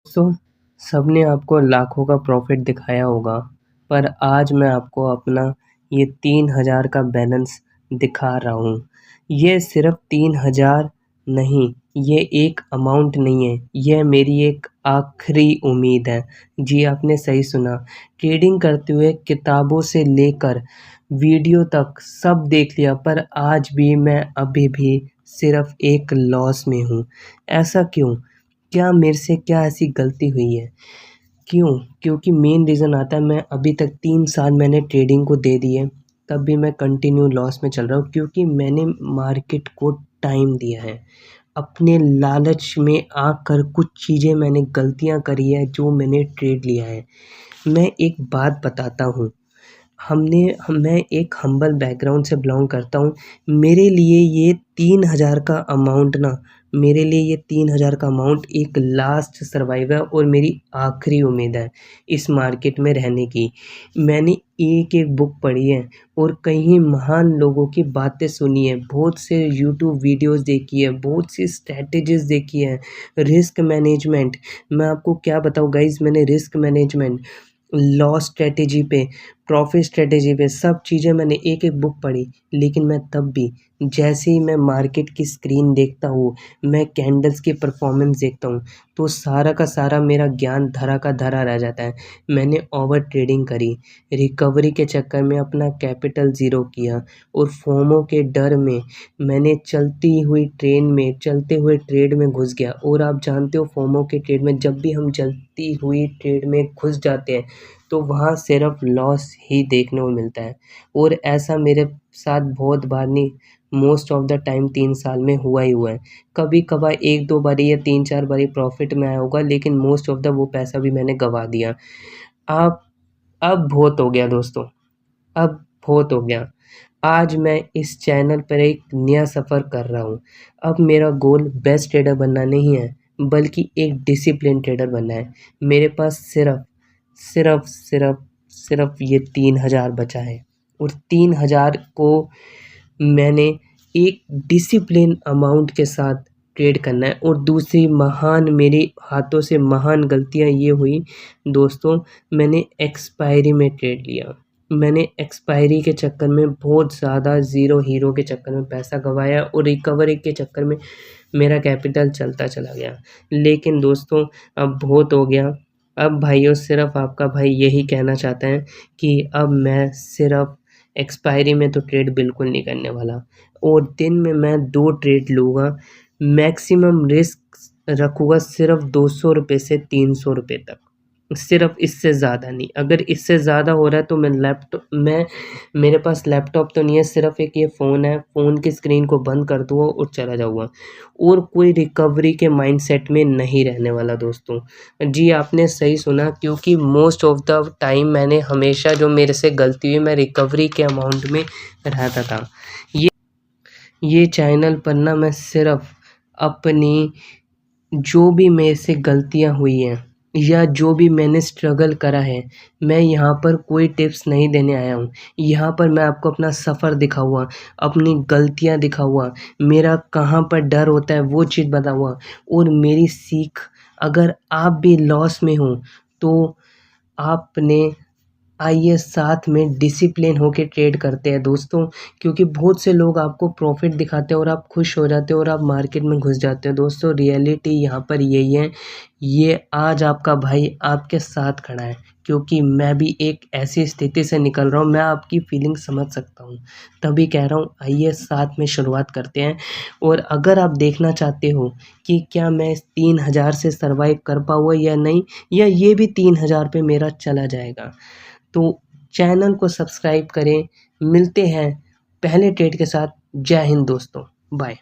दोस्तों, सबने आपको लाखों का प्रॉफ़िट दिखाया होगा, पर आज मैं आपको अपना ये 3000 का बैलेंस दिखा रहा हूँ। ये सिर्फ़ 3000 नहीं, ये एक अमाउंट नहीं है, यह मेरी एक आखिरी उम्मीद है। जी, आपने सही सुना। ट्रेडिंग करते हुए किताबों से लेकर वीडियो तक सब देख लिया, पर आज भी मैं अभी भी सिर्फ़ एक लॉस में हूँ। ऐसा क्यों? क्या मेरे से क्या ऐसी गलती हुई है? क्यों? क्योंकि मेन रीज़न आता है, मैं अभी तक 3 साल मैंने ट्रेडिंग को दे दिए, तब भी मैं कंटिन्यू लॉस में चल रहा हूँ, क्योंकि मैंने मार्केट को टाइम दिया है। अपने लालच में आकर कुछ चीज़ें मैंने गलतियाँ करी है, जो मैंने ट्रेड लिया है। मैं एक बात बताता हूँ, मैं एक हम्बल बैकग्राउंड से बिलॉन्ग करता हूँ। मेरे लिए ये 3000 का अमाउंट ना मेरे लिए ये 3000 का अमाउंट एक लास्ट सर्वाइव है और मेरी आखिरी उम्मीद है इस मार्केट में रहने की। मैंने एक-एक बुक पढ़ी है और कई महान लोगों की बातें सुनी है, बहुत से यूट्यूब वीडियोज़ देखी है, बहुत सी स्ट्रैटेजीज़ देखी है, रिस्क मैनेजमेंट। मैं आपको क्या बताऊँ गाइज़, मैंने रिस्क मैनेजमेंट, लॉस स्ट्रैटेजी पे, प्रॉफ़िट स्ट्रैटेजी पे सब चीज़ें मैंने एक-एक बुक पढ़ी, लेकिन मैं तब भी जैसे ही मैं मार्केट की स्क्रीन देखता हूँ, मैं कैंडल्स की परफ़ॉर्मेंस देखता हूँ, तो सारा का सारा मेरा ज्ञान धरा का धरा रह जाता है। मैंने ओवर ट्रेडिंग करी, रिकवरी के चक्कर में अपना कैपिटल ज़ीरो किया और फोमो के डर में मैंने चलती हुई ट्रेन में चलते हुए ट्रेड में घुस गया। और आप जानते हो, फोमो के ट्रेड में जब भी हम चलती हुई ट्रेड में घुस जाते हैं, तो वहाँ सिर्फ लॉस ही देखने को मिलता है। और ऐसा मेरे साथ बहुत बार नहीं, मोस्ट ऑफ द टाइम 3 साल में हुआ ही हुआ है। कभी-कभार 1-2 बारी या 3-4 बारी प्रॉफ़िट में आया होगा, लेकिन मोस्ट ऑफ द वो पैसा भी मैंने गँवा दिया। आप अब बहुत हो गया दोस्तों, अब बहुत हो गया। आज मैं इस चैनल पर एक नया सफ़र कर रहा हूँ। अब मेरा गोल बेस्ट ट्रेडर बनना नहीं है, बल्कि एक डिसिप्लिन ट्रेडर बनना है। मेरे पास सिर्फ़ ये 3000 बचा है और 3000 को मैंने एक डिसिप्लिन अमाउंट के साथ ट्रेड करना है। और दूसरी महान मेरे हाथों से महान गलतियाँ ये हुई दोस्तों, मैंने एक्सपायरी में ट्रेड लिया। मैंने एक्सपायरी के चक्कर में बहुत ज़्यादा ज़ीरो हीरो के चक्कर में पैसा गँवाया और रिकवरी के चक्कर में मेरा कैपिटल चलता चला गया। लेकिन दोस्तों, अब बहुत हो गया। अब भाइयों, सिर्फ़ आपका भाई यही कहना चाहता है कि अब मैं सिर्फ़ एक्सपायरी में तो ट्रेड बिल्कुल नहीं करने वाला और दिन में मैं 2 ट्रेड लूँगा। मैक्सिमम रिस्क रखूँगा सिर्फ़ ₹200 से ₹300 तक, सिर्फ़ इससे ज़्यादा नहीं। अगर इससे ज़्यादा हो रहा है तो मैं मेरे पास लैपटॉप तो नहीं है, सिर्फ़ एक ये फ़ोन है, फ़ोन की स्क्रीन को बंद कर दूँगा और चला जाऊँगा और कोई रिकवरी के माइंडसेट में नहीं रहने वाला दोस्तों। जी, आपने सही सुना, क्योंकि मोस्ट ऑफ द टाइम मैंने हमेशा जो मेरे से गलती हुई, मैं रिकवरी के अमाउंट में रहता था। ये चैनल पर ना मैं सिर्फ़ अपनी जो भी मेरे से गलतियाँ हुई हैं या जो भी मैंने स्ट्रगल करा है, मैं यहाँ पर कोई टिप्स नहीं देने आया हूँ। यहाँ पर मैं आपको अपना सफ़र दिखाऊँगा, अपनी गलतियाँ दिखाऊँगा, मेरा कहाँ पर डर होता है वो चीज़ बताऊँगा और मेरी सीख। अगर आप भी लॉस में हो, तो आपने आइए साथ में डिसिप्लिन होके ट्रेड करते हैं दोस्तों, क्योंकि बहुत से लोग आपको प्रॉफ़िट दिखाते हैं और आप खुश हो जाते हो और आप मार्केट में घुस जाते हो। दोस्तों, रियलिटी यहाँ पर यही है। ये आज आपका भाई आपके साथ खड़ा है, क्योंकि मैं भी एक ऐसी स्थिति से निकल रहा हूँ। मैं आपकी फीलिंग समझ सकता हूँ, तभी कह रहा हूँ आइए साथ में शुरुआत करते हैं। और अगर आप देखना चाहते हो कि क्या मैं इस 3000 से सर्वाइव कर पाऊँगा या नहीं, या ये भी 3000 पे मेरा चला जाएगा, तो चैनल को सब्सक्राइब करें। मिलते हैं पहले ट्रेड के साथ। जय हिंद दोस्तों, बाय।